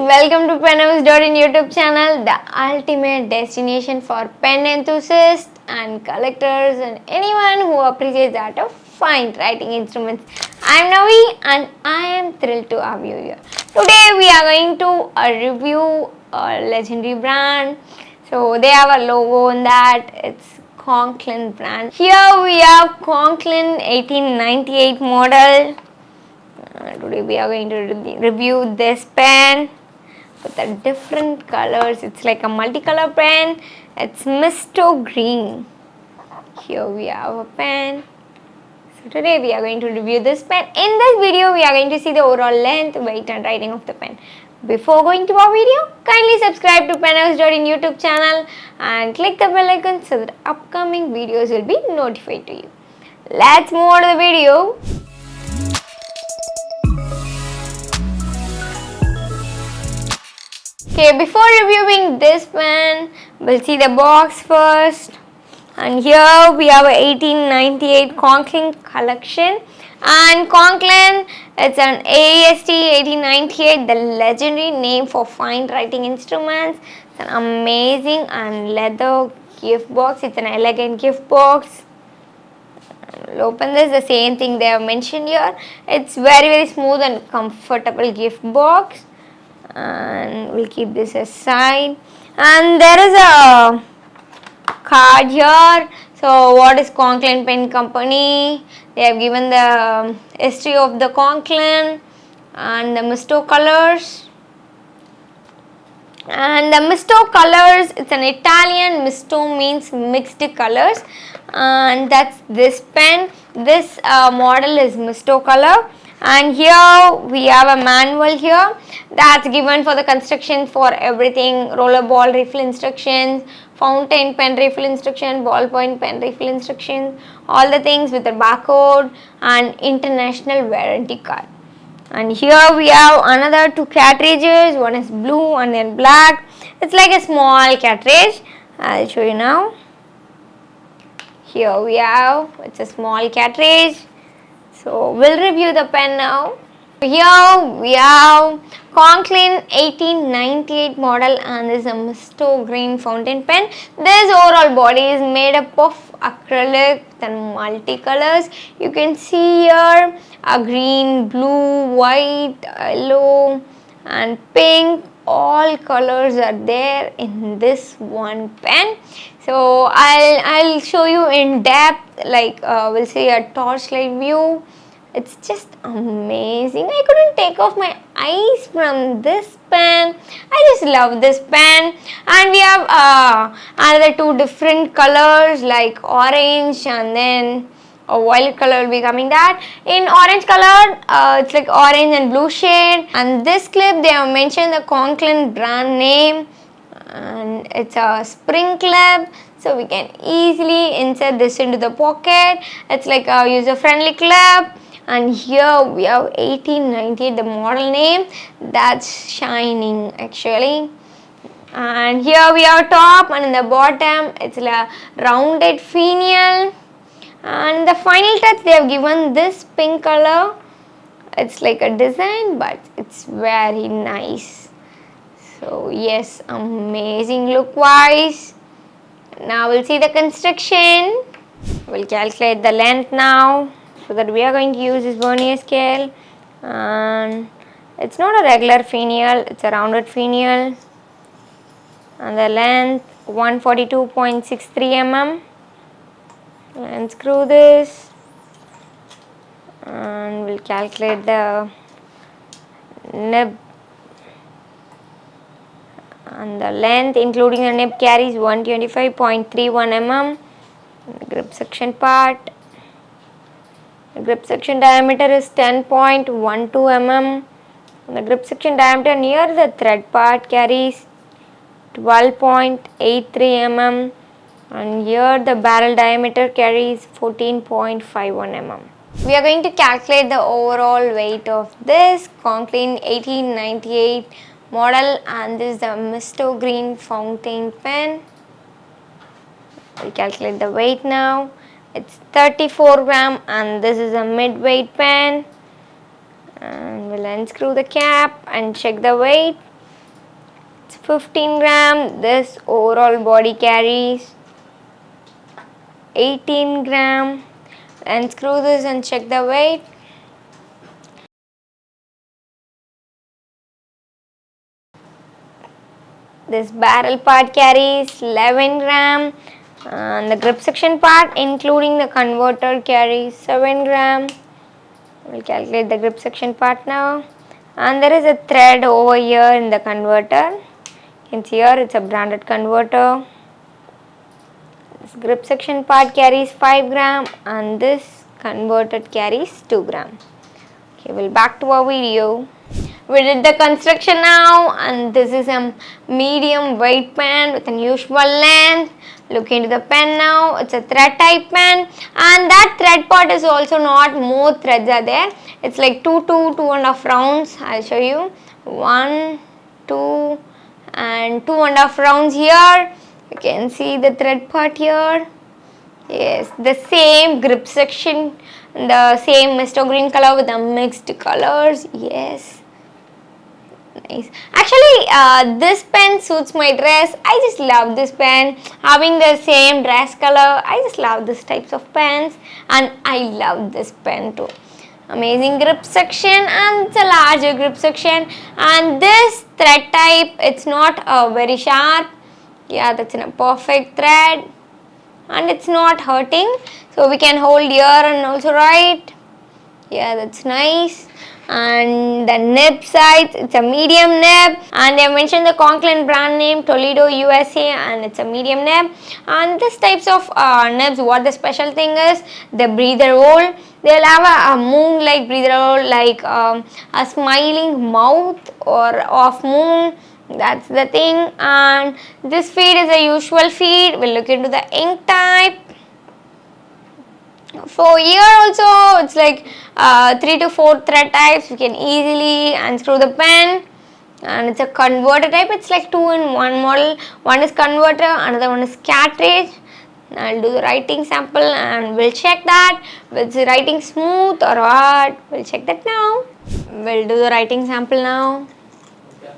Welcome to penhouse.in YouTube channel, the ultimate destination for pen enthusiasts and collectors and anyone who appreciates the art of fine writing instruments. I am Navi and I am thrilled to have you here. Today we are going to review a legendary brand. So they have a logo on that. It's Conklin brand. Here we have Conklin 1898 model. Today we are going to review this pen with the different colors. It's like a multicolor pen. It's Misto green. Here we have a pen. So today we are going to review this pen. In this video we are going to see the overall length, weight and writing of the pen. Before going to our video, kindly subscribe to penhouse.in YouTube channel and click the bell icon so that upcoming videos will be notified to you. Let's move on to the video. Okay, before reviewing this pen, we'll see the box first. And here we have a 1898 Conklin collection. And Conklin, it's an AEST 1898, the legendary name for fine writing instruments. It's an amazing and leather gift box. It's an elegant gift box. We'll open this, the same thing they have mentioned here. It's very smooth and comfortable gift box. And we'll keep this aside, and there is a card here. So what is Conklin Pen Company? They have given the history of the Conklin and the Misto colors. And the Misto colors, it's an Italian. Misto means mixed colors, and that's this pen. This model is Misto color. And here we have a manual here that's given for the construction for everything: roller ball refill instructions, fountain pen refill instruction, ballpoint pen refill instructions, all the things with a barcode and international warranty card. And here we have another two cartridges. One is blue and then black. It's like a small cartridge. I'll show you now. Here we have, it's a small cartridge. So we'll review the pen now. Here we have Conklin 1898 model, and this is a Misto green fountain pen. This overall body is made up of acrylic and multicolors. You can see here a green, blue, white, yellow and pink. All colors are there in this one pen. So I'll show you in depth, like we'll see a torchlight view. It's just amazing. I couldn't take off my eyes from this pen. I just love this pen. And we have another two different colors like orange, and then a violet color will be coming that. In orange color, it's like orange and blue shade. And this clip, they have mentioned the Conklin brand name, and it's a spring clip, so we can easily insert this into the pocket. It's like a user friendly clip. And here we have 1898, the model name, that's shining actually. And here we have top, and in the bottom it's a rounded finial. And in the final touch they have given this pink color. It's like a design, but it's very nice. So yes, amazing look wise. Now we'll see the construction. We'll calculate the length now. So that we are going to use this vernier scale, and it's not a regular finial, it's a rounded finial. And the length 142.63 mm. And screw this, and we'll calculate the nib. And the length including the nib carries 125.31 mm. The grip section part. The grip section diameter is 10.12 mm. The grip section diameter near the thread part carries 12.83 mm. And here the barrel diameter carries 14.51 mm. We are going to calculate the overall weight of this Conklin 1898 model, and this is the Misto green fountain pen. We calculate the weight now. It's 34 gram, and this is a mid-weight pen. And we'll unscrew the cap and check the weight. It's 15 gram. This overall body carries 18 gram. And screw this and check the weight. This barrel part carries 11 gram. And the grip section part, including the converter, carries 7 gram. We'll calculate the grip section part now. And there is a thread over here in the converter. You can see here it's a branded converter. This grip section part carries 5 gram and this converter carries 2 gram. Okay, we'll back to our video. We did the construction now, and this is a medium weight pen with unusual length. Look into the pen now. It's a thread type pen, and that thread part is also not more threads are there. It's like 2.5 rounds. I'll show you 1, 2, and 2.5 rounds here. You can see the thread part here. Yes, the same grip section, the same Misto green color with the mixed colors. Yes. Nice. Actually, this pen suits my dress. I just love this pen. Having the same dress color, I just love this types of pens, and I love this pen too. Amazing grip section, and it's a larger grip section. And this thread type, it's not very sharp. Yeah, that's in a perfect thread, and it's not hurting. So we can hold here and also write. Yeah, that's nice. And the nib size, it's a medium nib, and they mentioned the Conklin brand name, Toledo, USA, and it's a medium nib. And this types of nibs, what the special thing is, the breather hole. They'll have a moon-like breather hole, like a smiling mouth or of moon. That's the thing. And this feed is a usual feed. We'll look into the ink type. For here also, it's like 3 to 4 thread types. You can easily unscrew the pen, and it's a converter type. It's like 2-in-1 model. One is converter, another one is cartridge. I'll do the writing sample and we'll check that. Is the writing smooth or what? We'll check that now. We'll do the writing sample now. Okay.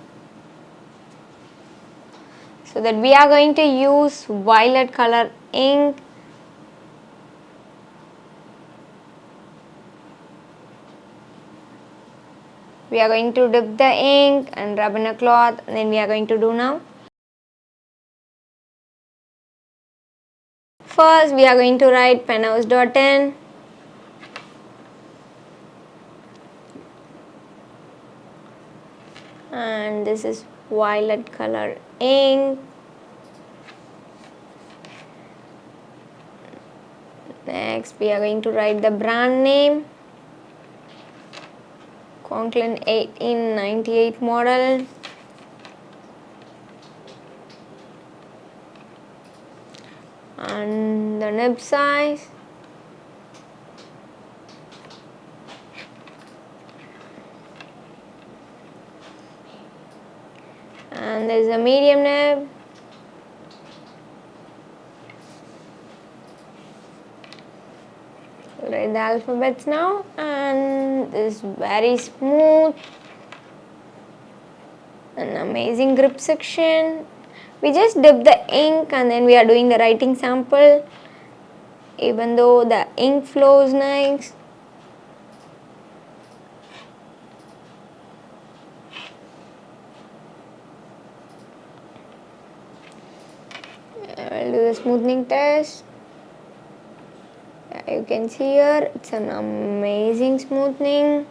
So that we are going to use violet color ink. We are going to dip the ink and rub in a cloth, and then we are going to do now. First, we are going to write penhouse.in. And this is violet color ink. Next, we are going to write the brand name. Conklin 1898 model. And the nib size. And there's a medium nib. Write the alphabets now, and this is very smooth, an amazing grip section. We just dip the ink and then we are doing the writing sample, even though the ink flows nice. I'll do the smoothing test. You can see here it's an amazing smoothing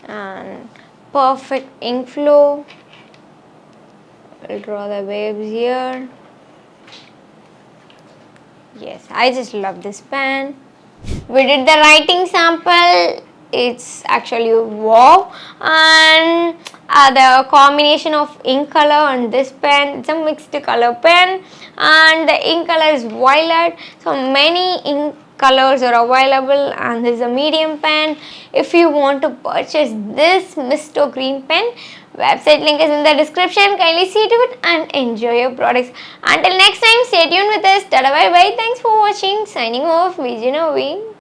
and perfect ink flow. I'll draw the waves here. Yes, I just love this pen. We did the writing sample. It's actually wow, and the combination of ink color and this pen, it's a mixed color pen, and the ink color is violet. So many ink colors are available, and this is a medium pen. If you want to purchase this Misto green pen, website link is in the description. Kindly see to it and enjoy your products. Until next time, stay tuned with us. Tada, bye bye. Thanks for watching. Signing off, Vijay Novi.